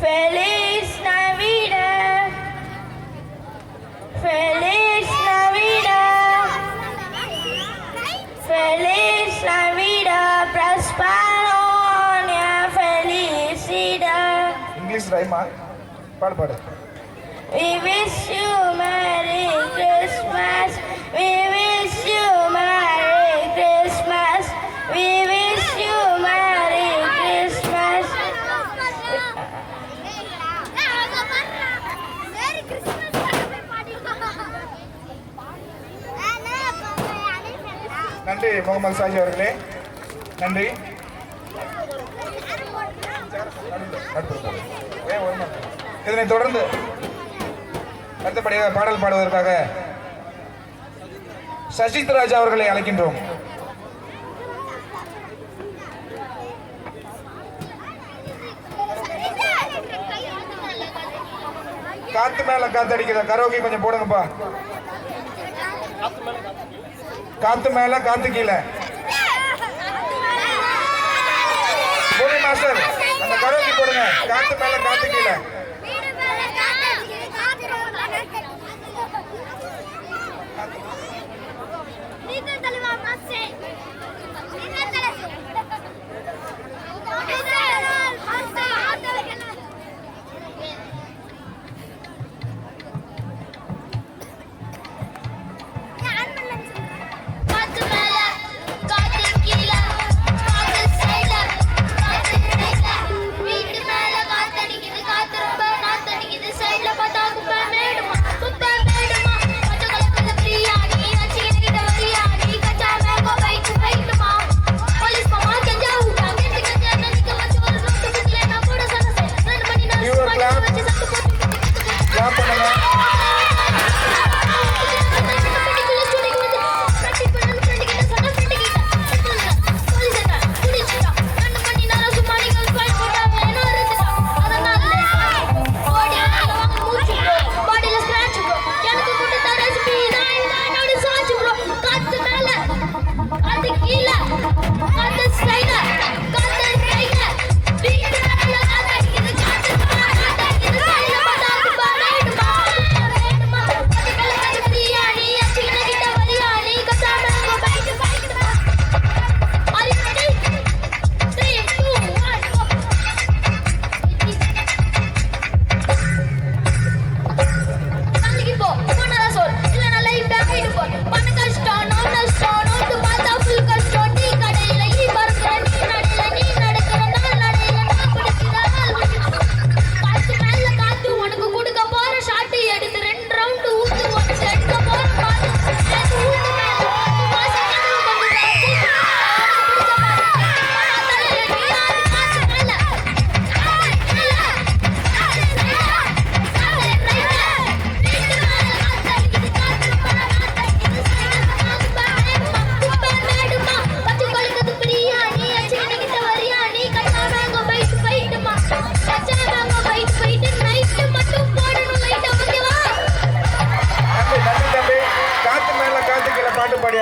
Feliz Navidad, Feliz Navidad, Feliz Navidad, Prospero año, felicidad. English rhyme, பாடு. We wish you Merry Christmas, we wish you Merry Christmas, we wish you Merry Christmas. நன்றி முகமது சாஜி அவர்களே, நன்றி. இதனைத் தொடர்ந்து அடுத்தபடியாக பாடல் பாடுவதற்காக சசித் ராஜா அவர்களை அழைக்கின்றோம். காத்து மேல காத்தடிக்கிற கரோக்கி கொஞ்சம் போடுங்கப்பா. காத்து மேல காத்து கீழே பூமி மாஸ்டர் அந்த கரோக்கி போடுங்க. காத்து மேல காத்து கீழே.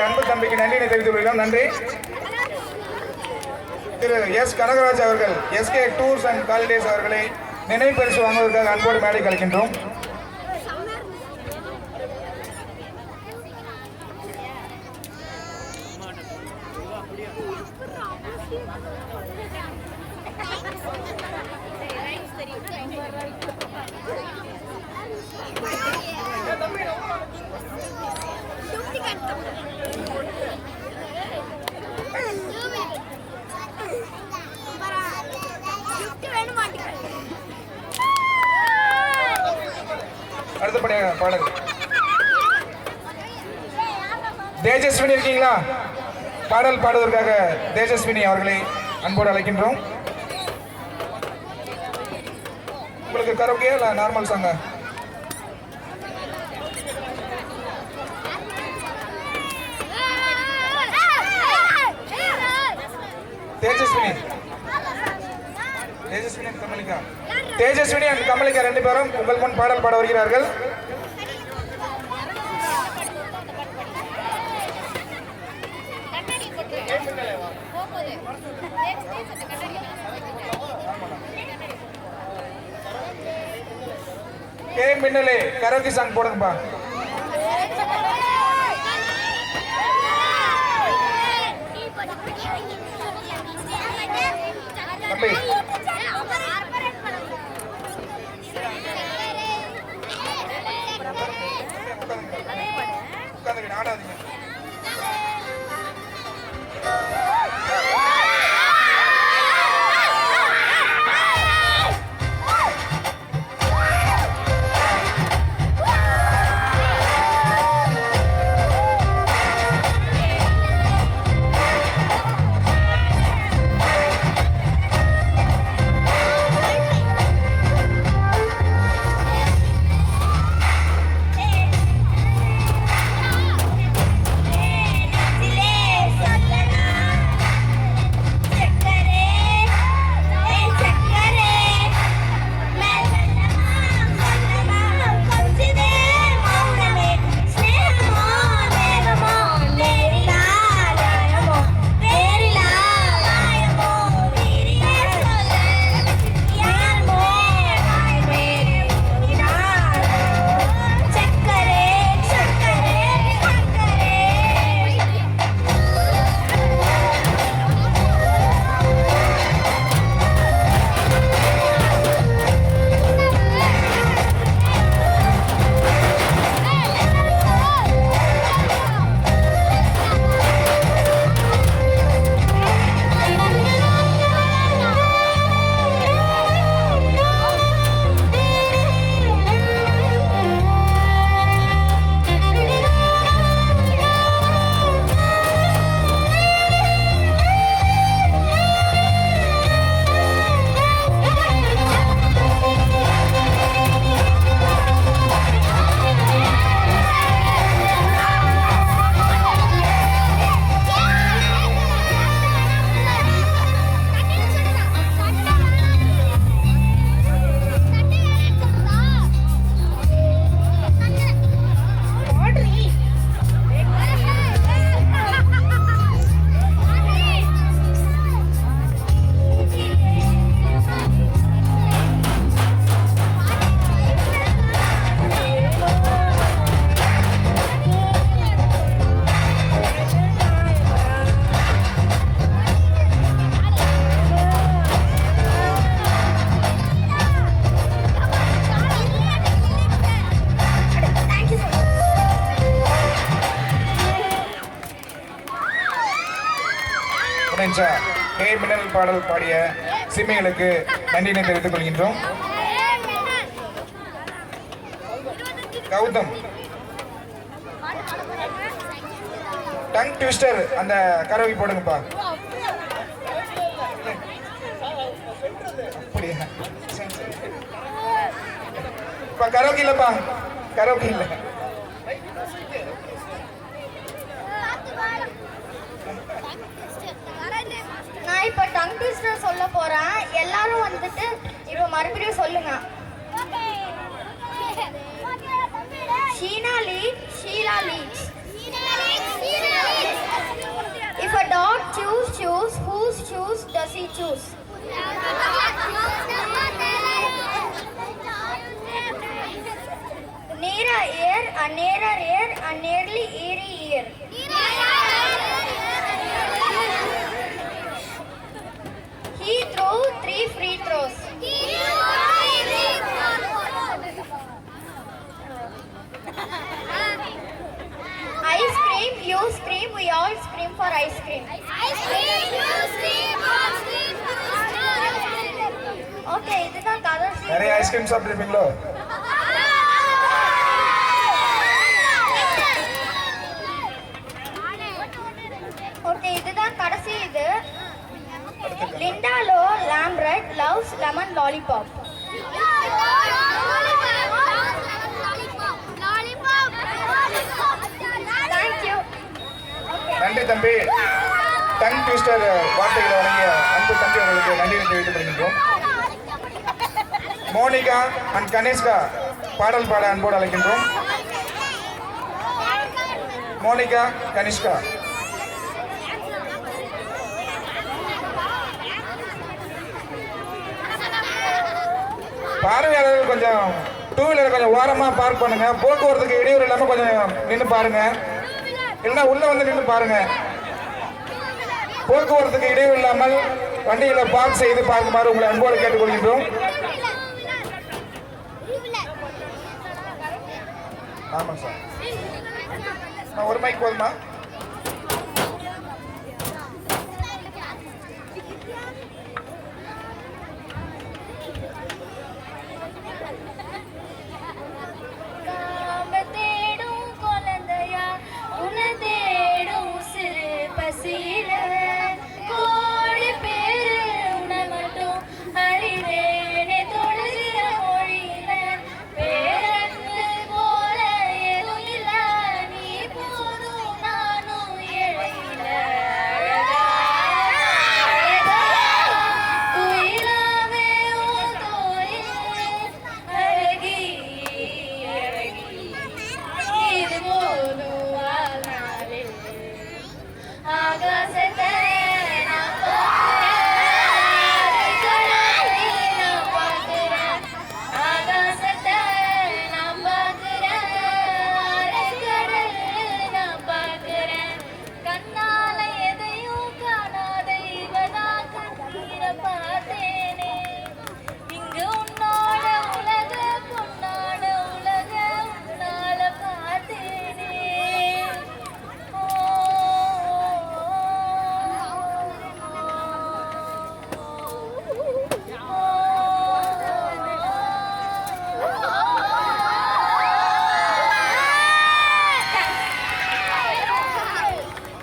அன்பு தம்பிக்கு நன்றியை தெரிவித்துக் கொள்கிறோம். நன்றி. திரு எஸ் கனகராஜ் அவர்கள் எஸ்கே டூர்ஸ் அண்ட் ஹாலிடேஸ் அவர்களை நினைவு பரிசு வாங்குவதற்காக அன்போடு மேடை கலைக்கின்றோம். அடுத்தபடியாக பாடல் தேஜஸ்வினி இருக்கீங்களா? பாடல் பாடுவதற்காக தேஜஸ்வினி அவர்களை அன்போடு அழைக்கின்றோம். உங்களுக்கு கரோக்கியா இல்ல நார்மல் சாங்க? தேஜஸ்வினி அண்ட் கமலிகா, தேஜஸ்வினி அண்ட் கமலிகா ரெண்டு பேரும் உங்கள் முன் பாடல் பாட வருகிறார்கள். கே மின்னலே கரோக்கி சாங் போடுங்கப்பா. தம்பி உட்காந்துக்கிட்டு ஆடாதீங்க. கே மின்னல் பாடல் பாடிய சிம்மிகளுக்கு நன்றினை தெரிவித்துக் கொள்கின்றோம். கௌதம் டங் ட்விஸ்டர் அந்த கரோக்கி போடுங்கப்பா. அப்படியா? இப்ப கரோக்கி இல்லப்பா, கரோக்கி இல்ல. நான் இப்ப டங் ட்விஸ்டர் சொல்ல போறேன். எல்லாரும் வந்துட்டு இப்ப மறுபடியும் சொல்லுங்க. Sheena lead, Sheela leads. If a dog choose, whose shoes does he choose? Near a ear, a nearer ear, a nearly eerie ear. He threw 3 free throws. Ice cream, you scream, we all scream for ice cream. Okay, இதுதான் கடைசி. நிறைய ice cream சாப்பிட்டுருப்பீங்களோ? Okay, இதுதான் கடைசி இது. Linda Lo Lambert loves lemon lollipop. Thank you. நன்றி தம்பி. Tongue twister வார்த்தைகளை வழங்கிய அன்பு தம்பி அவர்களுக்கு நன்றியை தெரிவித்துக் கொள்கின்றோம். மோனிகா அண்ட் கணேஷ்கா பாடல் பாட அன்போடு அழைக்கின்றோம். மோனிகா, கனிஷ்கா. பார்வையாளர்கள் கொஞ்சம் டூ வீலரை கொஞ்சம் ஓரமாக பார்க் பண்ணுங்க. போக்குவரத்துக்கு இடையூறு இல்லாமல் கொஞ்சம் நின்று பாருங்க. இல்லைன்னா உள்ள வந்து நின்று பாருங்க. போக்குவரத்துக்கு இடையூறு இல்லாமல் வண்டிகளை பார்க் செய்து பார்க்குமாறு உங்களை அன்போடு கேட்டுக்கொள்கின்றோம். ஆமாம் சார், ஒரு மைக் போதுமா?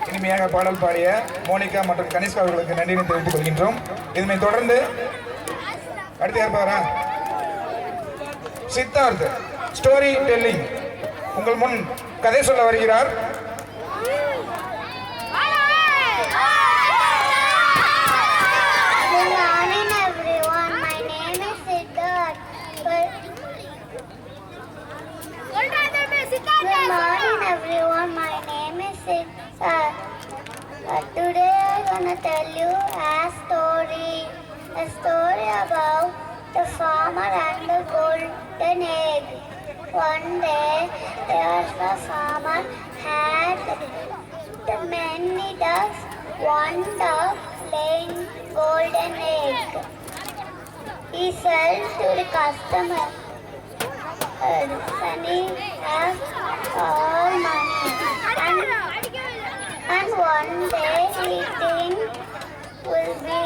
இனிமையாக பாடல் பாடிய மோனிகா மற்றும் கனிஷ்கா அவர்களுக்கு நன்றியை தெரிவித்துக் கொள்கின்றோம். இதனை தொடர்ந்து அடுத்து யார் பாரா? சித்தார்த் ஸ்டோரி டெல்லிங் உங்கள் முன் கதை சொல்ல வருகிறார். Today I'm gonna tell you a story about the farmer and the golden egg. One day there was a farmer had many ducks. One duck laying golden egg. He sold to the customer and he has all money. And one day he think will be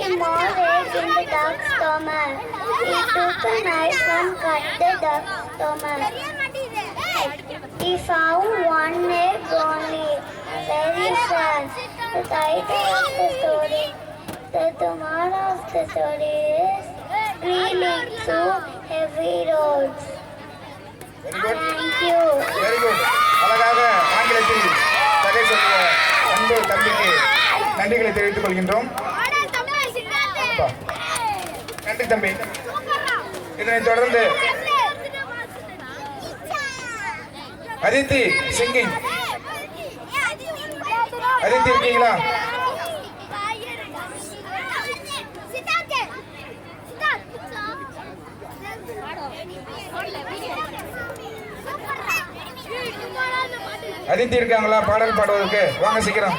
in more egg in the duck's stomach. He took a knife and cut the duck's stomach. He found one egg only, very sad. The title of the story, the tomorrow of the story is Green Egg through Heavy Roads. Thank you. Very good. அழகாக ஆங்கிலத்தில் கதை சொல்லிய அன்பு தம்பிக்கு நன்றிகளை தெரிவித்துக் கொள்கின்றோம். நன்றி தம்பி. இதனைத் தொடர்ந்து அதித்தி சிங்கிங். அதித்தி இருக்கீங்களா? அதித்தி இருக்காங்களா பாடல் பாடுவதற்கு? வாங்க சீக்கிரம்.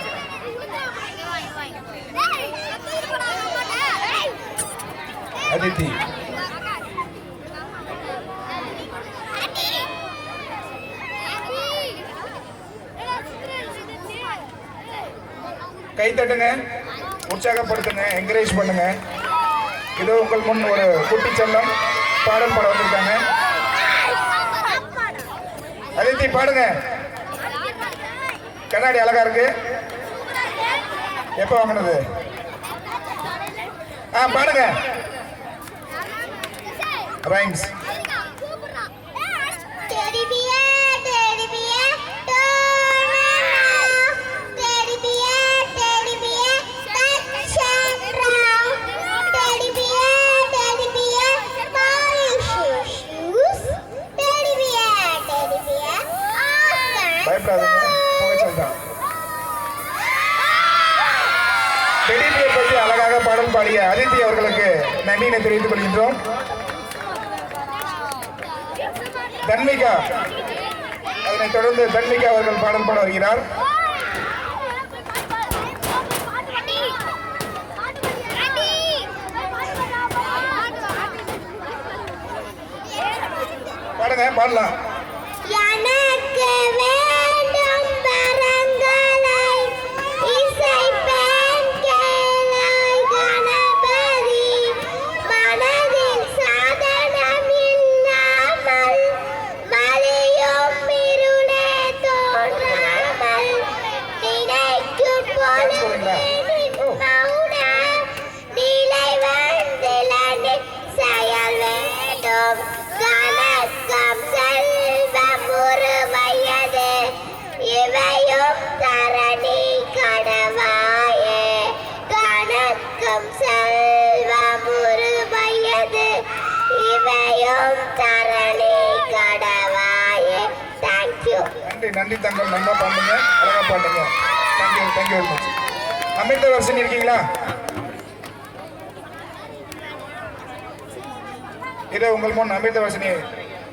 அதித்தி கை தட்டுங்க, உற்சாகப்படுத்துங்க, என்கரேஜ் பண்ணுங்க. இதோ உங்கள் முன் ஒரு குட்டி செல்லம் பாடல் பாட வந்திருக்காங்க. அதித்தி பாடுங்க. கண்ணாடி அழகா இருக்கு. எப்ப வாங்கினது? பாடுங்க. ரைம்ஸ். பயப்படாதீங்க, புகைச்சல் தான். டெடிபியர் பற்றி அழகாக பாடல் பாடிய அதித்தி அவர்களுக்கு நன்றியை தெரிவித்துக் கொள்கின்றோம். தன்மிகா. அதனைத் தொடர்ந்து தன்மிகா அவர்கள் பாடல் பாட வருகிறார். பாடுங்க, பாடலாம். எனக்கு வேண்டும் வரங்களை இசைப்பேன் கேளாய் கணபதி மனதில் சாதனம் இல்லாமல் மலையும் இருளே தோன்றாமல் நினைக்கும் பொழுது மௌன நிலை வந்திலனி செயல் வேண்டும் கணக்கம் செல்வம் ஒரு வயது இவையும் தரணி கடவாயே கணக்கம் செல்வம் ஒரு வயது இவையும் தரணி கடவாயே. தேங்க்யூ. நன்றி நன்றி தங்கள், நல்லா பாடுங்க, அழகா பாடுங்க. Thank you thank you very much. Amritavarshini இருக்கீங்களா? இது உங்கள் முன் அமிர்தவர்ஷினி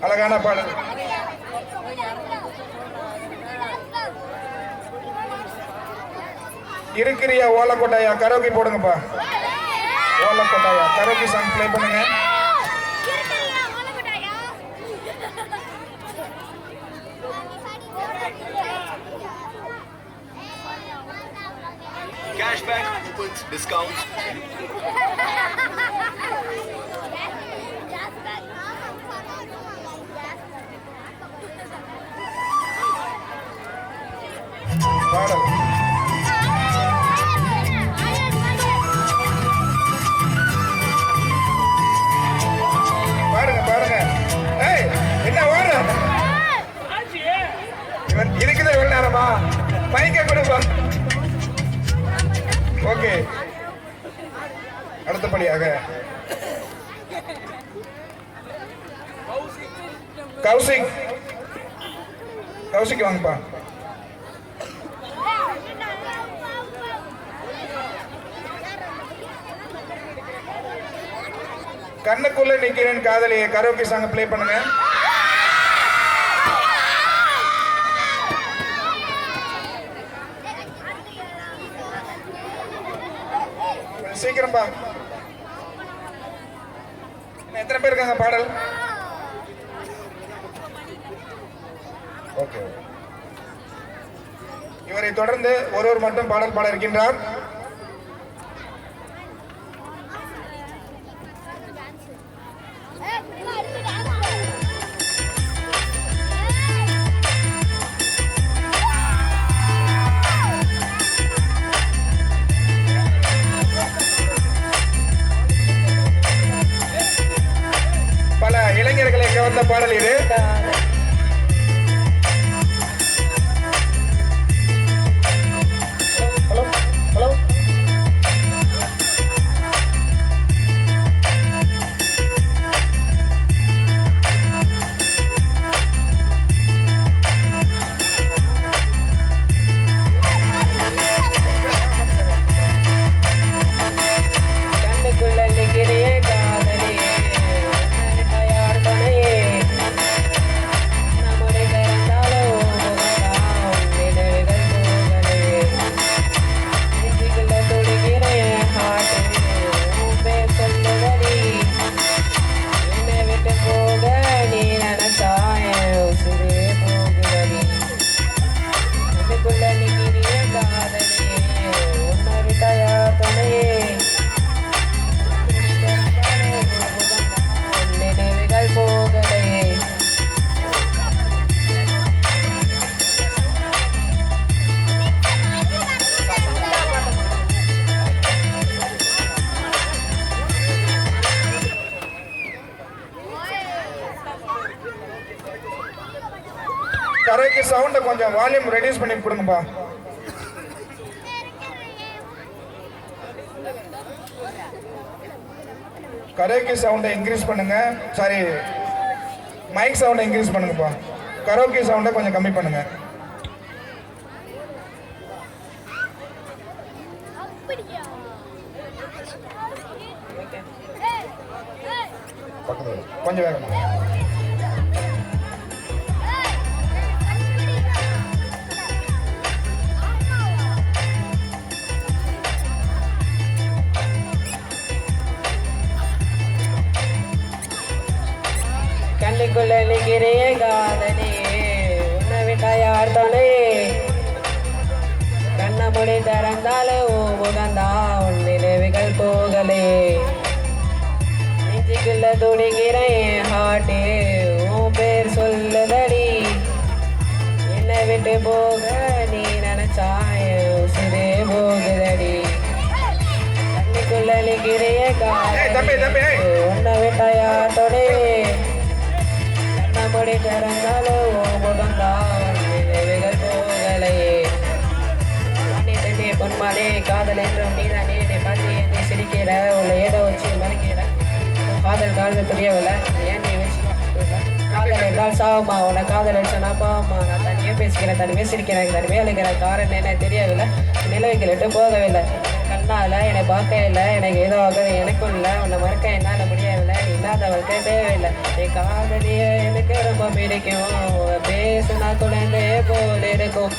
அழகான பாடல். இருக்கிறியா ஓலக்கொட்டாயா கரோக்கி போடுங்கப்பா. ஓலக்கொட்டாயா கரோக்கி சாங் ப்ளே பண்ணுங்க. Cashback, coupons, discounts. பாடல் பாடுங்க பாடுங்க. ஏய், என்ன ஓடுற? இவன் இருக்குது எவ்வளவு நேரமா? மைக்க கொடுப்பா. ஓகே, அடுத்தபடியாக கௌசிக். கௌசிக் வாங்கப்பா. கண்ணுக்குள்ள நிக்கிறேன் காதலியை கரோக்கி சாங் ப்ளே பண்ணுங்க. சீக்கிரம்பா. எத்தனை பேர் இருக்காங்க பாடல்? ஓகே, இவரை தொடர்ந்து ஒருவர் மட்டும் பாடல் பாட இருக்கின்றார். பல இளைஞர்களை கவர்ந்த பாடல் இது. Hello hello. கண்ணுக்குள்ள நிக்கிறியே காதலி தயார் துணையே நம்முடைய பிறந்தாலும் நினைவுகள் போகலே நெஞ்சுக்குள்ள துடிக்கிறேன் ஹாட்டு பேர் சொல்லுதடி என்னை விட்டு போக நீ நினைச்சாய உசுரே போகுதடி கண்ணுக்குள்ள நிக்கிறியே காதலி உன்னொரு தயார் துணையே நினைவுகள் போகலே. கரோக்கி சவுண்ட கொஞ்சம் வால்யூம் ரெடியூஸ் பண்ணி கொடுங்கப்பா. கரோக்கி சவுண்டை இன்க்ரீஸ் பண்ணுங்க. சாரி, மைக் சவுண்டை இன்க்ரீஸ் பண்ணுங்கப்பா. கரோக்கி சவுண்டை கொஞ்சம் கம்மி பண்ணுங்க. பக்கத்துல கொஞ்சம் வேகமா. கண்ணுக்குள்ள நிற்கிறைய காதலி உன்னை விட்டா யார் துணை கண்ண மொழி திறந்தாலும் முகந்தா உன் நினைவுகள் போகலே நெஞ்சுக்குள்ள துடிக்கிறேன் ஹார்ட்டே உன் பேர் சொல்லுதடி என்னை விட்டு போக நீ நினைச்சாய உசுரே போகுதடி கண்ணுக்குள்ள நிற்கிறைய காதலி உன்னை விட்டா யார் துணை கண்ண மொழி திறந்தாலும் முகந்தா உன் நினைவுகள் போகலே பொன்மானே காதல் என்றும் நீதானே என்னை பார்த்து என்னை சிரிக்கிற உள்ள ஏதோ வச்சு மறைக்கிற காதல் காதல் புரியவில்லை ஏன் நீ வச்சு காதல் என்றால் சாவுமா உன்னை காதல் அடிச்சனா பாவமா நான் தனியாக பேசிக்கிறேன் தனிமையாக சிரிக்கிறேன் தனிமையாக அழுகிறேன் காரணம் என்ன தெரியவில்லை நிலவைக்கிட்டு போகவில்லை கண்ணால் என்னை பார்க்க இல்லை எனக்கு ஏதோ ஆகுது எனக்கும் இல்லை உன்னை மறக்க என்னால் முடியவில்லை நீ இல்லாதவளுக்கு தேவையில்லை என் காதலியை எனக்கு ரொம்ப பிடிக்கும் பேசுனா குழந்தை போல இருக்கும்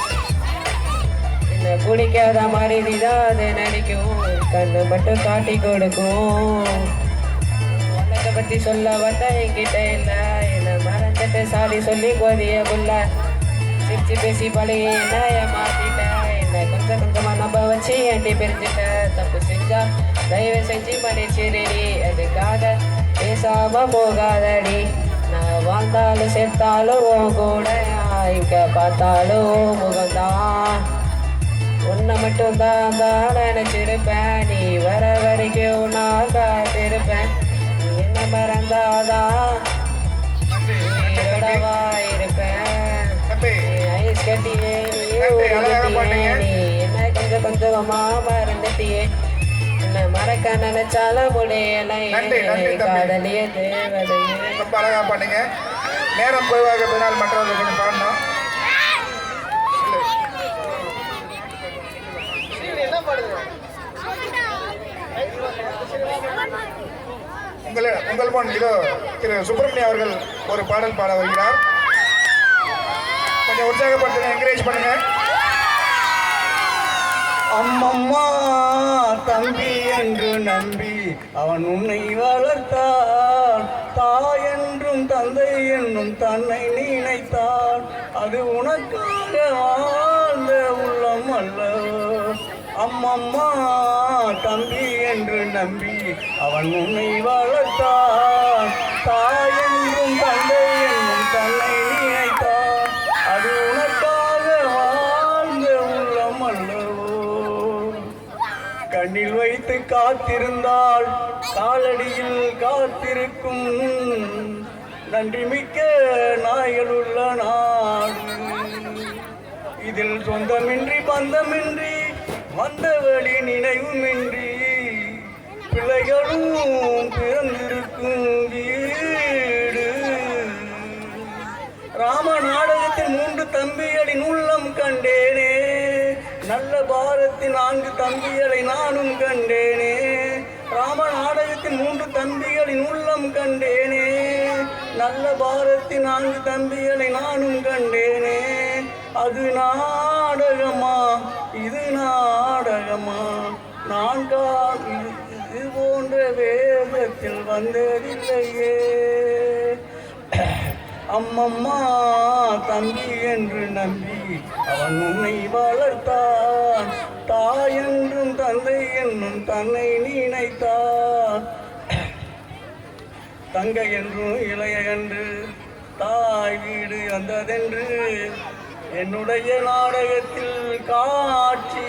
என்ன பிடிக்காத மாதிரி தான் அதை நினைக்கும் கண்ணு மட்டும் காட்டி கொடுக்கும் உனக்கு பற்றி சொல்ல வந்தா என்கிட்ட இல்லை என்னை மறந்துட்டு சாடி சொல்லி கோதிய புள்ள சிரிச்சு பேசி பழகி என்ன ஏமாத்திட்ட என்னை கொஞ்சம் கொஞ்சமாக நம்ப வச்சு ஏண்டி பிரிஞ்சுட்ட தப்பு செஞ்சா தயவு செஞ்சு மன்னிச்சிரு நீ அதுக்காக பேசாம போகாதடி நான் வாழ்ந்தாலும் செத்தாலும் உன் கூட இங்க பார்த்தாலும் முகம்தான் உன்னை மட்டும் தான் நினைச்சிருப்பேன் நீ வர வரைக்கும் நான் காத்திருப்பேன் நீ என்ன மறந்தாதான் இருப்பேன் ஐஸ் கட்டியே நீ என்ன கொஞ்சம் கொஞ்சமா மறந்துட்டியே என்ன மறக்க நினைச்சாலும் முடியலை காதலியே தேவதையே ரொம்ப அழகா பண்ணுங்க நேரம் குறைவாக பின்னால் மற்றவர்கள் கொஞ்சம் பாடணும் உங்கள் முன் இதோ திரு சுப்பிரமணியம் அவர்கள் ஒரு பாடல் பாட வருகிறார் கொஞ்சம் உற்சாகப்படுத்துங்க என்கரேஜ் பண்ணுங்க அம்மம்மா தம்பி என்று நம்பி அவன் உன்னை வளர்த்தான் தாய் என்றும் தந்தை என்னும் தன்னை நினைத்தான் அது உனக்காக வாழ்ந்த உள்ளம் அல்லவோ அம்மம்மா தம்பி என்று நம்பி அவன் உன்னை வளர்த்தான் தாய் என்றும் தந்தை என்னும் தன்னை நினைத்தான் அது உனக்காக வாழ்ந்த உள்ளம் அல்லவோ கண்ணில் வைத்து காத்திருந்தால் காலடியில் காத்திருக்கும் நன்றி மிக்க நாய்கள் உள்ள நாடு இதில் சொந்தமின்றி பந்தமின்றி வந்த வழி நினைவுமின்றி பிள்ளைகளும் பிறந்திருக்கும் வீடு ராம நாடகத்தின் 3 தம்பிகளின் உள்ளம் கண்டேனே நல்ல பாரத்தின் 4 தம்பிகளை நானும் கண்டேனே ராம நாடகத்தின் 3 தம்பிகளின் உள்ளம் கண்டேனே நல்ல பாரத்தின் 4 தம்பிகளை நானும் கண்டேனே அது நாடகமா இது நாடகமா நான் இது போன்ற வேதத்தில் வந்ததில்லையே அம்மம்மா தம்பி என்று நம்பி அவன் உன்னை வளர்த்தான் தாய் என்றும் தந்தை என்னும் தன்னை நினைத்தான் தங்கை என்றும் இளைய என்று தாய் வீடு வந்ததென்று என்னுடைய நாடகத்தில் காட்சி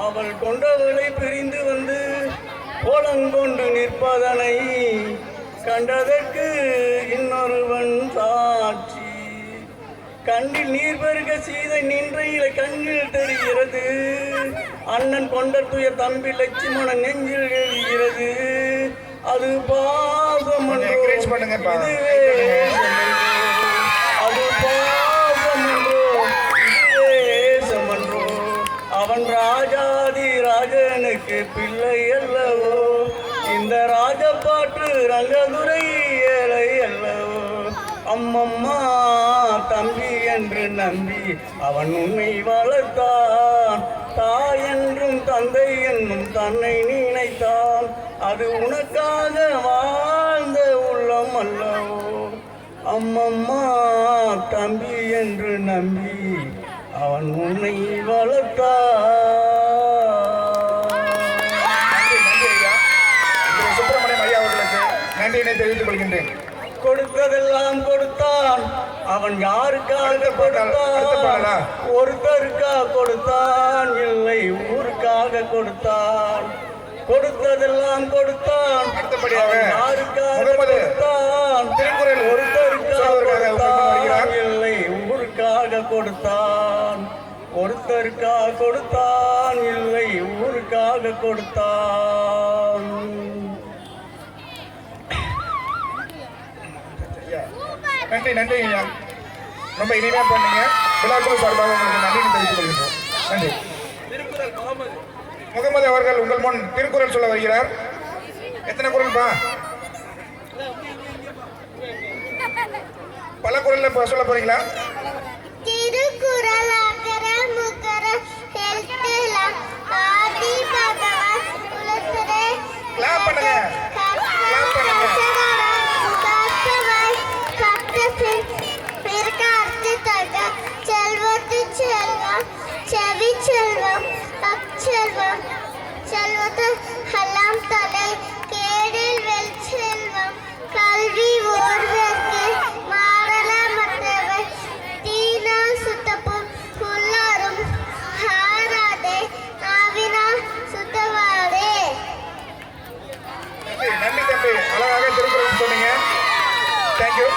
அவள் கொண்டவளை பிரிந்து வந்து கோலங்கொண்டு நிற்பதனை கண்டதற்கு இன்னொருவன் சாட்சி கண்ணில் நீர் பெருக சீதை நின்ற இலை கண்ணில் தெரிகிறது அண்ணன் கொண்ட துய தம்பி லட்சுமணன் நெஞ்சில் எழுகிறது அது பாசம் அது அவன் ராஜாதி ராஜனுக்கு பிள்ளை அல்லவோ இந்த ராஜபாட்டு ரங்கதுரை ஏழை அல்லவோ அம்மம்மா தம்பி என்று நம்பி அவன் உன்னை வளர்த்தான் தாய் என்றும் தந்தை என்னும் தன்னை நினைத்தான் அது உனக்காக வாழ்ந்த உள்ளம் அல்லவோ அம்மம்மா தம்பி என்று நம்பி அவன் உன்னை வளர்த்தான். நன்றி நன்றி ஐயா. திரு சுப்பிரமணியம் ஐயா அவர்களுக்கு நன்றியினை தெரிவித்துக் கொள்கின்றேன். கொடுத்ததெல்லாம் கொடுத்தான், அவன் யாருக்காக அடுத்த கொடுத்தான்? பாடலா? ஒருத்தருக்காக கொடுத்தான், இல்லை ஊருக்காக கொடுத்தான். கொடுத்ததெல்லாம் கொடுத்தான், அடுத்தபடியாக அவன் யாருக்காக முகமது கொடுத்தான்? திருக்குறள் ஒருத்தருக்காக சொல்வதற்காக கொடுத்தான், வருகிறார். இல்லை ஊருக்காக கொடுத்தான். ஒருத்தருக்காக கொடுத்தான், இல்லை ஊருக்காக கொடுத்தான். நன்றி நன்றி ஐயா. ரொம்ப இனிமையா பண்ணீங்க. விழாக்குழு சார்பாக உங்களுக்கு நன்றி தெரிவித்துக் கொள்கின்றோம். நன்றி. முகமது அவர்கள் உங்கள் முன் திருக்குறள் சொல்ல வருகிறார். எத்தனை குறள்பா? பல குறள்ல சொல்ல போறீங்களா? திருக்குறள் அகர முகர எழுத்தெல்லாம் ஆதி பகவான் உலகரே கிளாப் பண்ணுங்க. கிளாப் பண்ணுங்க. செல்வத்து செல்வம் செவி செல்வம் அச்செல்வம் செல்வத்து எல்லாம் தலை கேடில் வெல் செல்வம் கல்வி ஓர்வர்க்கு மாடல மற்றவை தீனா சுத்தப்பும் உள்ளாரும் ஹாராதே நாவினா சுத்தவாடே. நன்றி நன்றி தம்பி. அழகாக திருக்குறள் சொன்னீங்க. தேங்க்யூ.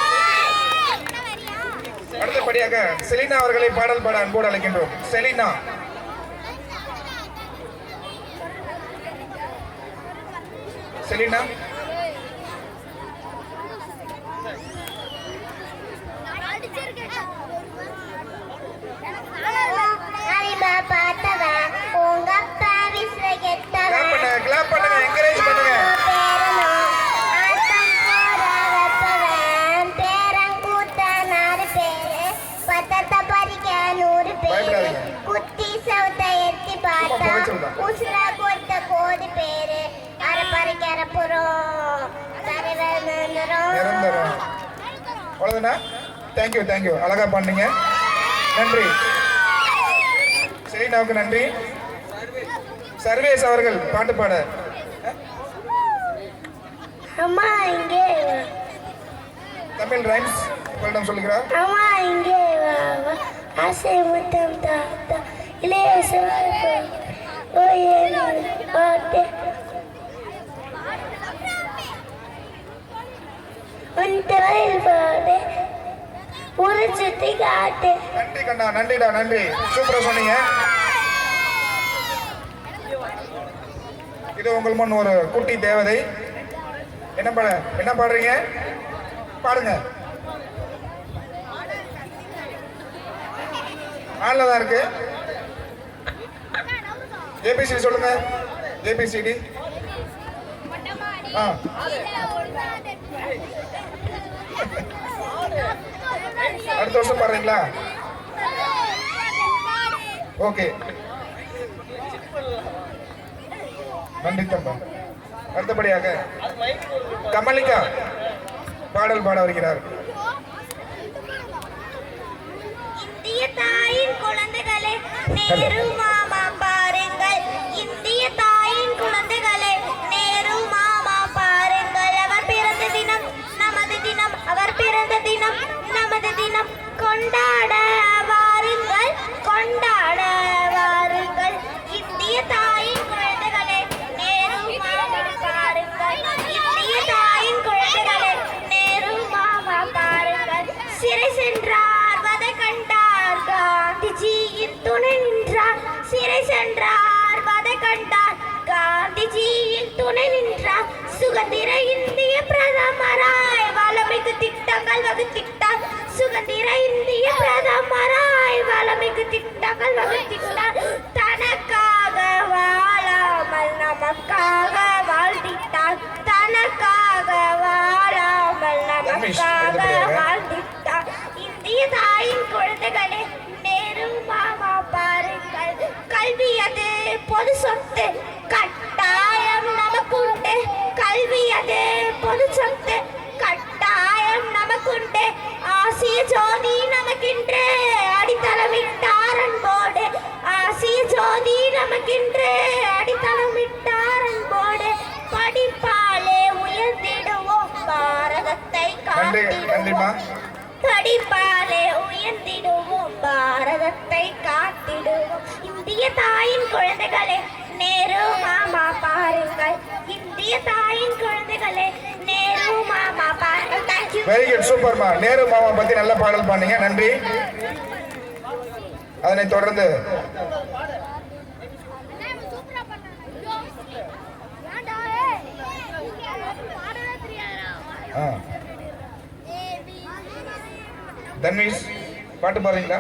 அடுத்தபடியாக செலினா அவர்களை பாடல் பாட அன்போடு அழைக்கின்றோம். செலினா. செலினா பார்த்தவன் உங்க அப்பா விசிற கிளாப் பண்ணுங்க. கிளாப் பண்ணுங்க. என்கரேஜ் பண்ணுங்க. பயப்படாதீங்க. குட்டி சவுத்த எத்தி பார்த்தா உசுரா கொத்த கோடி பேரு அரப்பறைக்கு அரப்புறோம் நிரந்தரம். அவ்வளவுதானா? Thank you thank you. அழகா பண்ணீங்க. நன்றி. செலினாவுக்கு நன்றி. சர்வேஸ் அவர்கள் பாட்டு பாட. அம்மா இங்கே தமிழ் ரைம்ஸ் உங்களிடம் சொல்லுகிறார். அம்மா இங்கே ஆசை முத்தம் தாத்தா இளைய பாட்டு உன் தொழில் பாடு ஒரு சுத்தி காட்டு. நன்றி கண்ணா. நன்றிடா. நன்றி. சூப்பரா சொன்னீங்க. இது உங்கள் முன் ஒரு குட்டி தேவதை. என்ன பாடுறீங்க? பாடுங்க. ஆன்ல தான் இருக்கு. ஏபிசிடி சொல்லுங்க. ஏபிசிடி. அடுத்த வருஷம் பாடுறீங்களா? ஓகே. நன்றி தம்பா. அடுத்தபடியாக கமலிகா பாடல் பாட வருகிறார். இந்திய தாயின் குழந்தைகளே நேரு மாமா பாருங்கள். இந்திய தாயின் குழந்தைகளே நேரு மாமா பாருங்கள். அவர் பிறந்த தினம் நமது தினம். அவர் பிறந்த தினம் நமது தினம். கொண்டாட வாருங்கள் கொண்டாட வாருங்கள். இந்திய தாயின் குழந்தைகளே நேரு மாமா பாருங்கள். இந்திய தாயின் குழந்தைகளே நேரு மாமா பாருங்கள். சிறை சென்றார் வதை கண்டார் காந்திஜியின் துணை நின்றார். சிறை சென்றார் வதை கண்டார் காந்திஜியின் துணை நின்றார். சுதந்திர இந்திய பிரதமராய் வளமிகு திட்டங்கள் வகுத்திட்டார். சுதந்திர இந்திய பிரதமராய் வளமிகு திட்டங்கள் வகுத்திட்டார். தனக்காக வாழாமல் நமக்காக வாழ்ந்திட்டார். தனக்காக வாழாமல் நமக்காக வாழ்ந்திட்டார். இந்திய தாயின் குழந்தைகளே நேரு மாமா பாருங்கள். கல்வி அது பொது சொத்து கட்டாயம் நமக்குண்டு. கல்வி அது பொது சொத்து கட்டாயம் நமக்குண்டு. நன்றி நன்றிம்மா. படிப்பாலே உயர்ந்திடுவோம், பாரதத்தை காத்திடுவோம். இந்திய தாயின் குழந்தைகளே, நேரு மாமா பாருங்கள். இந்திய தாயின் குழந்தைகளே, நேரு மாமா பாருங்கள். தேங்க்யூ. வெரி குட், சூப்பர்மா. நேரு மாமா பத்தி நல்ல பாடல் பாடுங்க, நன்றி. அதனைத் தொடர்ந்து தன்வீஸ் பாட்டு பாடுறீங்களா?